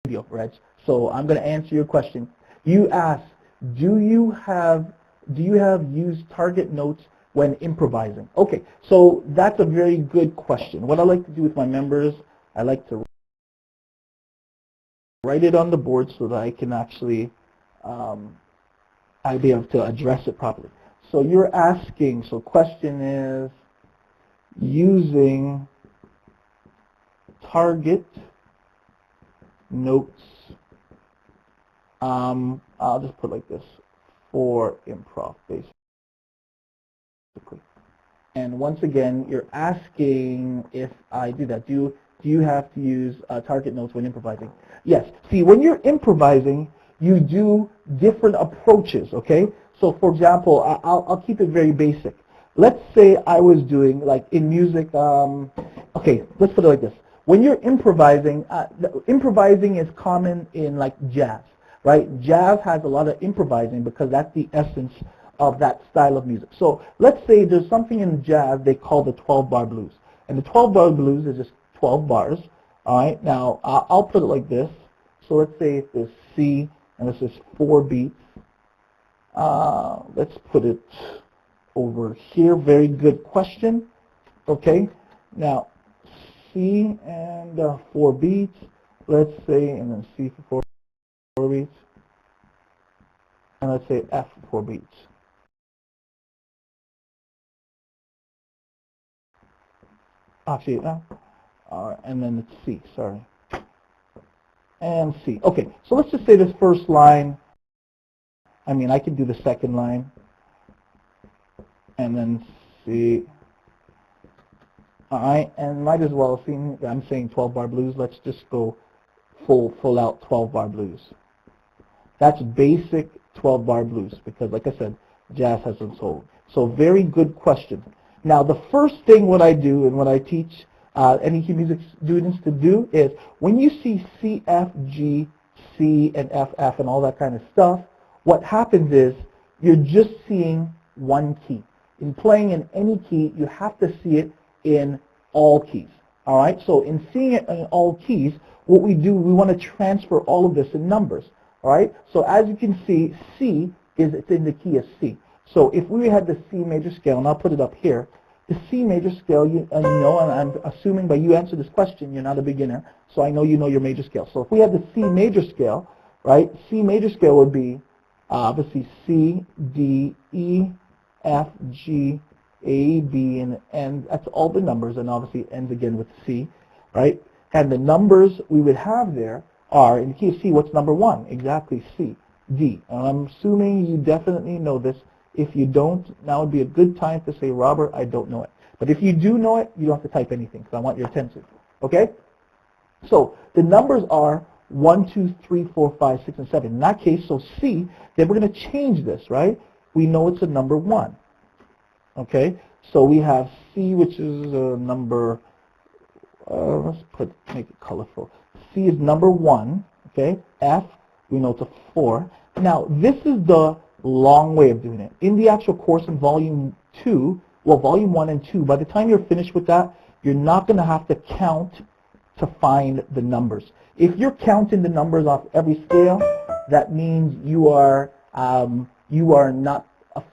video, Reg. So I'm going to answer your question. You asked, do you have used target notes when improvising? Okay, so that's a very good question. What I like to do with my members, I like to write it on the board so that I can actually I'll be able to address it properly. So you're asking, so question is using target notes, I'll just put like this, for improv, basically. And once again, you're asking if I do that. Do you have to use target notes when improvising? Yes. See, when you're improvising, you do different approaches, okay? So for example, I'll keep it very basic. Let's say I was doing, like in music, okay, let's put it like this. When you're improvising, improvising is common in like jazz, right? Jazz has a lot of improvising because that's the essence of that style of music. So let's say there's something in jazz they call the 12-bar blues. And the 12-bar blues is just 12 bars, all right? Now, I'll put it like this. So let's say if there's C, and this is 4 beats. Let's put it over here. Very good question. Okay. Now, C and 4 beats. Let's say, and then C for 4 beats. And let's say F for 4 beats. Actually, and then it's C, sorry. And C. Okay, so let's just say this first line, I mean, I can do the second line, and then C. All right, and might as well, see, I'm saying 12-bar blues, let's just go full out 12-bar blues. That's basic 12-bar blues, because like I said, jazz has its own. So very good question. Now, the first thing what I do and what I teach any music students to do is when you see C, F, G, C, and F, F, and all that kind of stuff, what happens is you're just seeing one key. In playing in any key, you have to see it in all keys. All right? So in seeing it in all keys, what we do, we want to transfer all of this in numbers. All right? So as you can see, C is in the key of C. So if we had the C major scale, and I'll put it up here, the C major scale, you know, and I'm assuming by you answer this question, you're not a beginner, so I know you know your major scale. So if we had the C major scale, right, C major scale would be obviously C, D, E, F, G, A, B, and that's all the numbers, and obviously it ends again with C, right? And the numbers we would have there are, in the key of C, what's number 1? Exactly, C, D. And I'm assuming you definitely know this. If you don't, now would be a good time to say, Robert, I don't know it. But if you do know it, you don't have to type anything, because I want your attention. Okay? So the numbers are 1, 2, 3, 4, 5, 6, and 7. In that case, so C, then we're going to change this, right? We know it's a number 1. Okay? So we have C, which is number, let's make it colorful. C is number 1. Okay? F, we know it's a 4. Now, this is the long way of doing it. In the actual course in volume 2, well, volume 1 and 2, by the time you're finished with that, you're not going to have to count to find the numbers. If you're counting the numbers off every scale, that means you are not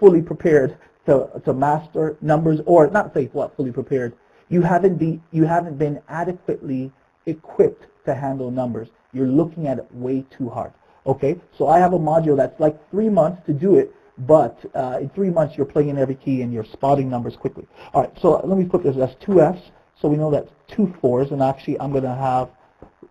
fully prepared to master numbers, or not say what fully prepared. You haven't been adequately equipped to handle numbers. You're looking at it way too hard. Okay, so I have a module that's like 3 months to do it, but in 3 months you're playing in every key and you're spotting numbers quickly. All right, so let me put this as 2 Fs, so we know that's 2 4s, and actually I'm going to have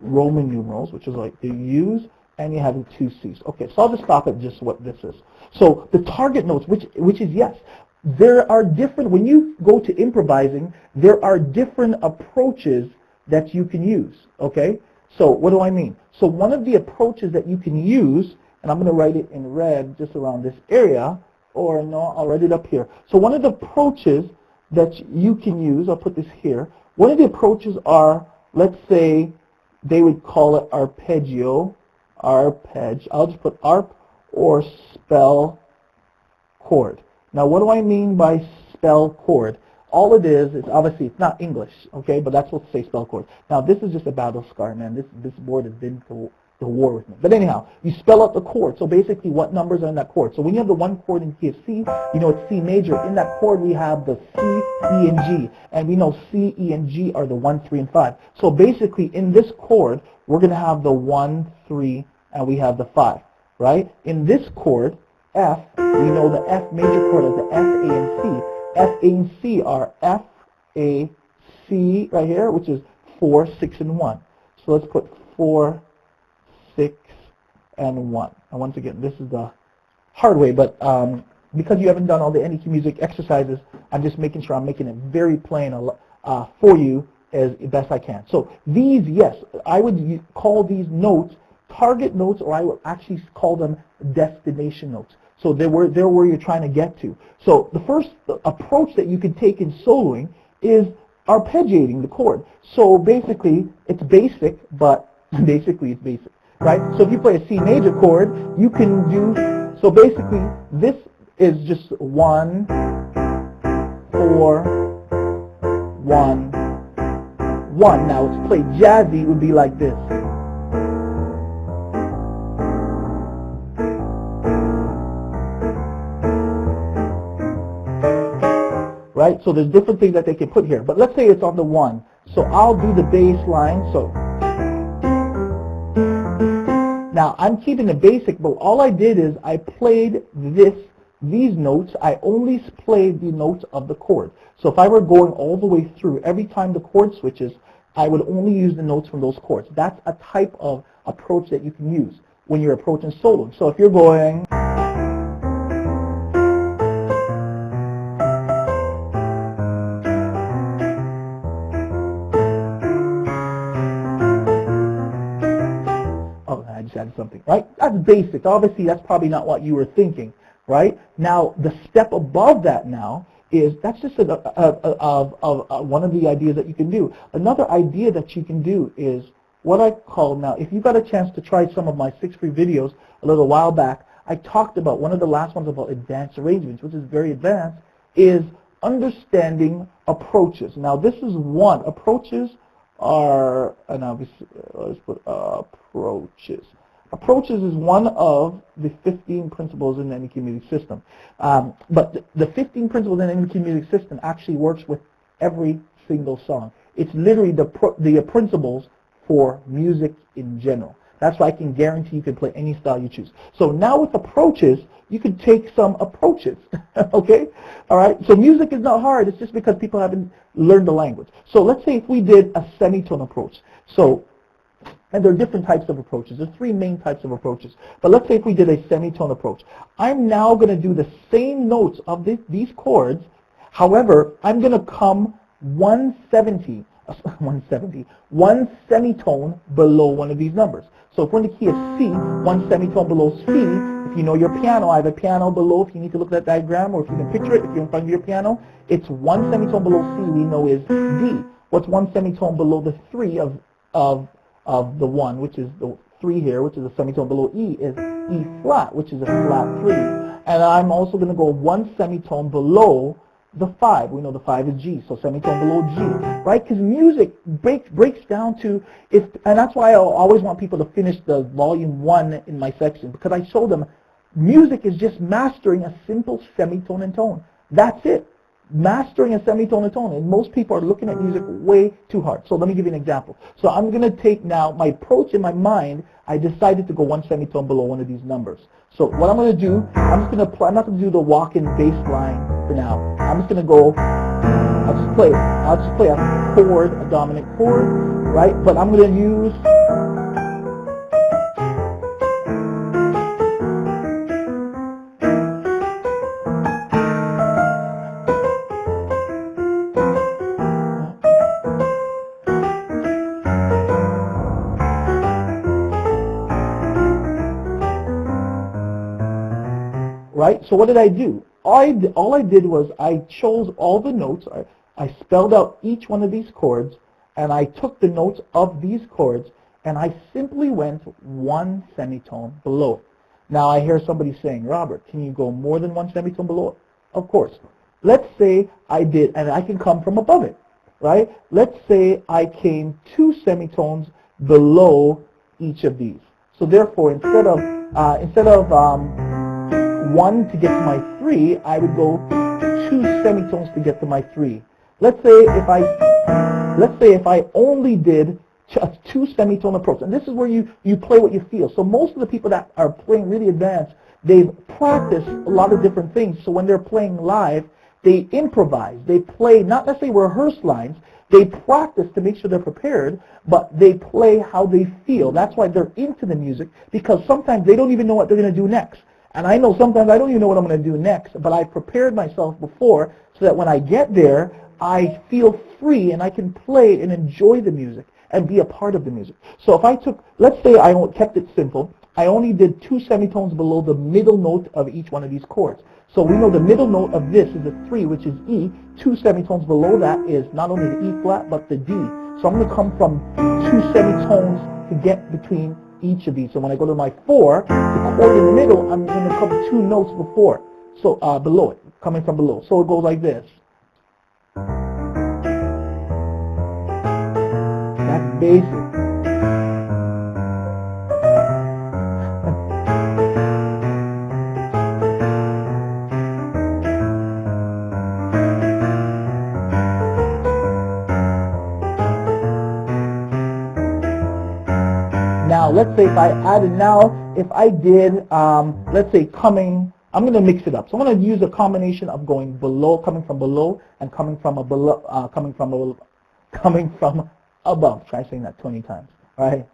Roman numerals, which is like the U's, and you have 2 C's. Okay, so I'll just stop at just what this is. So the target notes, which is yes, there are different, when you go to improvising, there are different approaches that you can use, okay? So what do I mean? So one of the approaches that you can use, and I'm going to write it in red just around this area, or no, I'll write it up here. So one of the approaches that you can use, I'll put this here, one of the approaches are, let's say, they would call it arpeggio, I'll just put arp or spell chord. Now what do I mean by spell chord? All it is obviously it's not English, okay, but that's what to say spell chord. Now this is just a battle scar, man. This board has been the war with me. But anyhow, you spell out the chord. So basically what numbers are in that chord. So when you have the one chord in key of C, you know it's C major. In that chord we have the C, E, and G. And we know C, E, and G are the 1, 3, and 5. So basically in this chord, we're going to have the 1, 3, and we have the 5. Right? In this chord, F, we know the F major chord is the F, A, and C. F, A, and C are F, A, C right here, which is 4, 6, and 1. So let's put 4, 6, and 1. And once again, this is the hard way, but because you haven't done all the NEQ music exercises, I'm just making sure I'm making it very plain for you as best I can. So these, yes, I would call these notes target notes, or I would actually call them destination notes. So they're where you're trying to get to. So the first approach that you could take in soloing is arpeggiating the chord. So basically, it's basic, but basically it's basic, right? So if you play a C major chord, you can do, so basically this is just 1, 4, 1, 1. Now it's played jazzy, it would be like this. Right? So there's different things that they can put here. But let's say it's on the 1. So I'll do the bass line. So now I'm keeping the basic, but all I did is I played these notes. I only played the notes of the chord. So if I were going all the way through, every time the chord switches, I would only use the notes from those chords. That's a type of approach that you can use when you're approaching soloing. So if you're going, added something, right? That's basic. Obviously, that's probably not what you were thinking, right? Now, the step above that now is, that's just one of the ideas that you can do. Another idea that you can do is what I call, now, if you got a chance to try some of my 6 free videos a little while back, I talked about, one of the last ones about advanced arrangements, which is very advanced, is understanding approaches. Now, this is one. Approaches are, and obviously, let's put approaches. Approaches is one of the 15 principles in the NEQ music system. But the 15 principles in the NEQ music system actually works with every single song. It's literally the principles for music in general. That's why I can guarantee you can play any style you choose. So now with approaches, you can take some approaches, okay? All right, so music is not hard. It's just because people haven't learned the language. So let's say if we did a semitone approach. So, and there are different types of approaches. There's 3 main types of approaches. But let's say if we did a semitone approach. I'm now going to do the same notes of these chords. However, I'm going to come 1 semitone below one of these numbers. So if we're in the key of C, 1 semitone below C, if you know your piano, I have a piano below if you need to look at that diagram, or if you can picture it, if you're in front of your piano, it's 1 semitone below C we know is D. What's 1 semitone below the 3 of the 1, which is the 3 here, which is a semitone below E, is E flat, which is a flat 3. And I'm also going to go 1 semitone below the 5. We know the 5 is G, so semitone below G, right? Because music breaks down to, and that's why I always want people to finish the volume 1 in my section, because I show them music is just mastering a simple semitone and tone. That's it. Mastering a semitone and tone, and most people are looking at music way too hard. So let me give you an example. So I'm going to take now my approach in my mind. I decided to go 1 semitone below one of these numbers. So what I'm going to do, I'm not going to do the walk-in bass line for now. I'm just going to go, I'll just play a chord, a dominant chord, right? But I'm going to use, right? So what did I do? All I did was I chose all the notes. I spelled out each one of these chords, and I took the notes of these chords, and I simply went 1 semitone below it. Now I hear somebody saying, Robert, can you go more than 1 semitone below it? Of course. Let's say I did, and I can come from above it, right? Let's say I came 2 semitones below each of these. So therefore, instead of 1 to get to my 3, I would go 2 semitones to get to my 3. Let's say if I only did a 2 semitone approach, and this is where you play what you feel. So most of the people that are playing really advanced, they've practiced a lot of different things. So when they're playing live, they improvise. They play not necessarily rehearsed lines. They practice to make sure they're prepared, but they play how they feel. That's why they're into the music, because sometimes they don't even know what they're going to do next. And I know sometimes I don't even know what I'm going to do next, but I prepared myself before so that when I get there, I feel free and I can play and enjoy the music and be a part of the music. So if I took, let's say I kept it simple, I only did 2 semitones below the middle note of each one of these chords. So we know the middle note of this is a 3, which is E. 2 semitones below that is not only the E flat, but the D. So I'm going to come from 2 semitones to get between each of these. So when I go to my 4, the chord in the middle, I'm going to come 2 notes before, so below it, coming from below. So it goes like this. That's basic. Now, let's say if I added if I did, let's say I'm going to mix it up. So I'm going to use a combination of going below, coming from below, and coming from above. Try saying that 20 times, all right?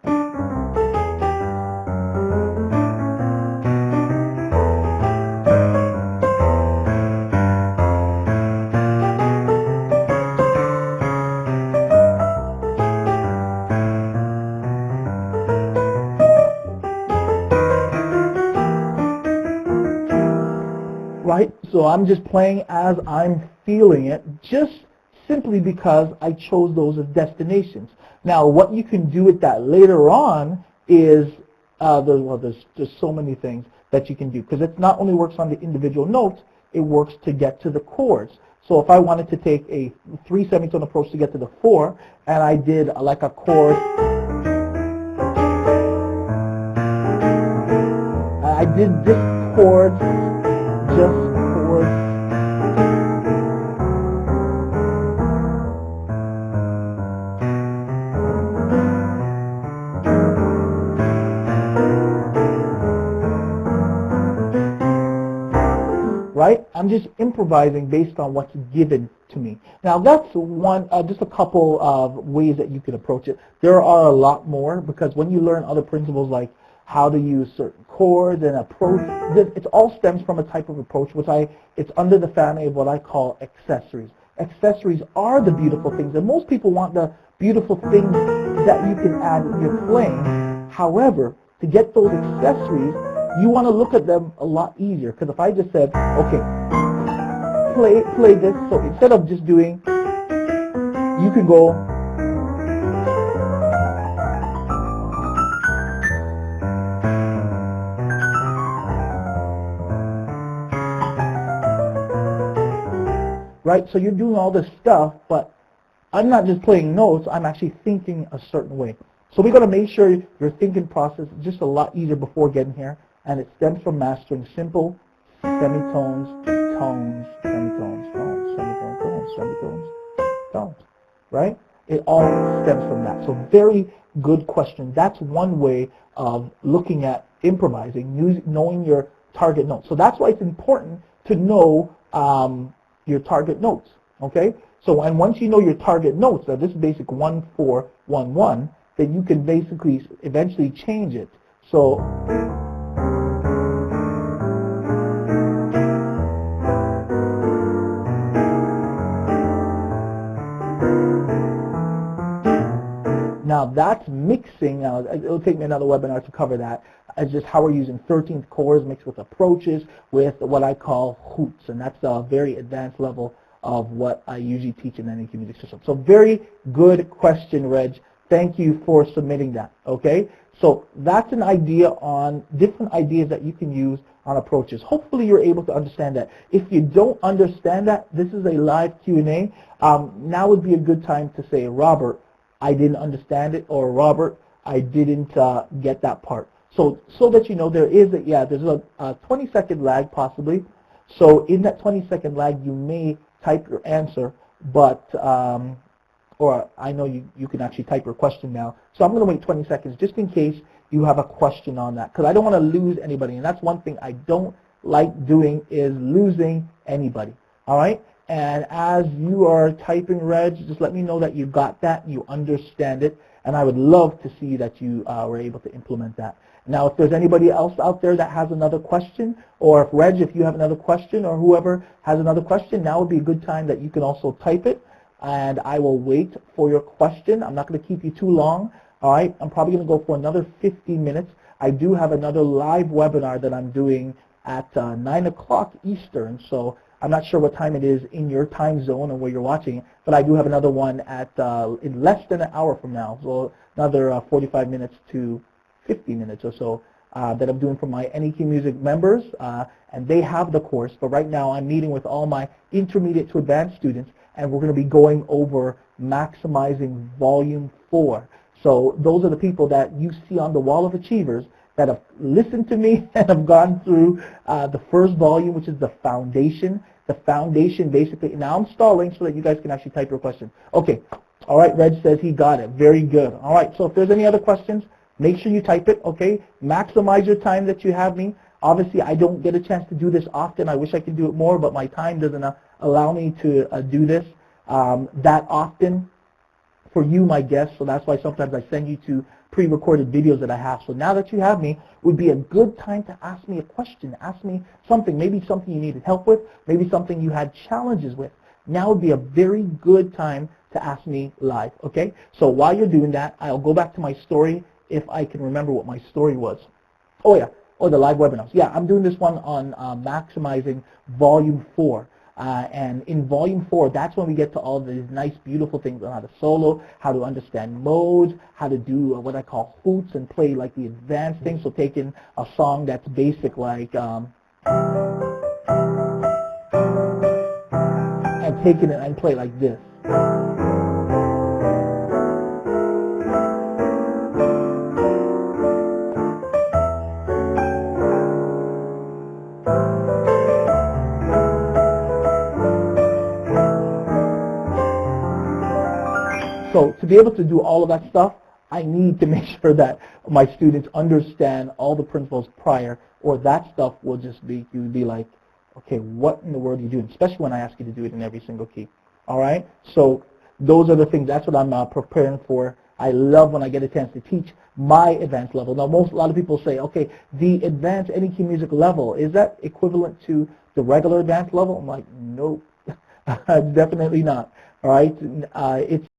Right? So I'm just playing as I'm feeling it, just simply because I chose those as destinations. Now, what you can do with that later on is, there's so many things that you can do, because it not only works on the individual notes, it works to get to the chords. So if I wanted to take a 3 semitone approach to get to the 4, and I did like a chord, I did this chord, just chords. Right? I'm just improvising based on what's given to me. Now that's one, just a couple of ways that you can approach it. There are a lot more, because when you learn other principles like how to use certain chords and approach, it all stems from a type of approach, it's under the family of what I call accessories. Accessories are the beautiful things, and most people want the beautiful things that you can add when you're playing. However, to get those accessories, you want to look at them a lot easier, because if I just said, okay, play this, so instead of just doing, you can go, right? So you're doing all this stuff, but I'm not just playing notes, I'm actually thinking a certain way. So we got to make sure your thinking process is just a lot easier before getting here, and it stems from mastering simple semitones, tones, semitones, tones, semitones, tones, semitones, tones, right? It all stems from that. So very good question. That's one way of looking at improvising, knowing your target notes. So that's why it's important to know your target notes, okay? So, and once you know your target notes, now this is basic 1, 4, 1, 1, then you can basically eventually change it. So, now that's mixing. Now it'll take me another webinar to cover that. It's just how we're using 13th chords mixed with approaches with what I call hoots, and that's a very advanced level of what I usually teach in any music system. So very good question, Reg. Thank you for submitting that, okay? So that's an idea on different ideas that you can use on approaches. Hopefully you're able to understand that. If you don't understand that, this is a live Q&A. Now would be a good time to say, Robert, I didn't understand it, or Robert, I didn't get that part. So that you know, there's a 20-second lag possibly. So in that 20-second lag, you may type your answer, but or I know you can actually type your question now. So I'm going to wait 20 seconds just in case you have a question on that, because I don't want to lose anybody, and that's one thing I don't like doing, is losing anybody. All right? And as you are typing, Reg, just let me know that you got that, you understand it, and I would love to see that you were able to implement that. Now, if there's anybody else out there that has another question, or if Reg, if you have another question, or whoever has another question, now would be a good time that you can also type it, and I will wait for your question. I'm not going to keep you too long. All right, I'm probably going to go for another 15 minutes. I do have another live webinar that I'm doing at 9 o'clock Eastern, so I'm not sure what time it is in your time zone and where you're watching, but I do have another one at in less than an hour from now, so another 45 minutes to 50 minutes or so that I'm doing for my NEQ Music members, and they have the course, but right now I'm meeting with all my intermediate to advanced students, and we're going to be going over maximizing volume 4. So those are the people that you see on the wall of achievers that have listened to me and have gone through the first volume, which is the foundation. The foundation basically, now I'm stalling so that you guys can actually type your question. Okay, all right, Reg says he got it. Very good. All right, so if there's any other questions, make sure you type it, okay? Maximize your time that you have me. Obviously, I don't get a chance to do this often. I wish I could do it more, but my time doesn't allow me to do this that often for you, my guests, so that's why sometimes I send you to pre-recorded videos that I have. So now that you have me, would be a good time to ask me a question, ask me something, maybe something you needed help with, maybe something you had challenges with. Now would be a very good time to ask me live, okay? So while you're doing that, I'll go back to my story if I can remember what my story was. Oh yeah, the live webinars. Yeah, I'm doing this one on maximizing volume 4. And in volume 4, that's when we get to all these nice, beautiful things on how to solo, how to understand modes, how to do what I call hoots and play like the advanced things. So taking a song that's basic like, and taking it and play like this. So to be able to do all of that stuff, I need to make sure that my students understand all the principles prior, or that stuff will just be, you would be like, okay, what in the world are you doing? Especially when I ask you to do it in every single key. All right? So those are the things, that's what I'm preparing for. I love when I get a chance to teach my advanced level. Now, a lot of people say, okay, the advanced NEQ music level, is that equivalent to the regular advanced level? I'm like, nope, definitely not. All right? It's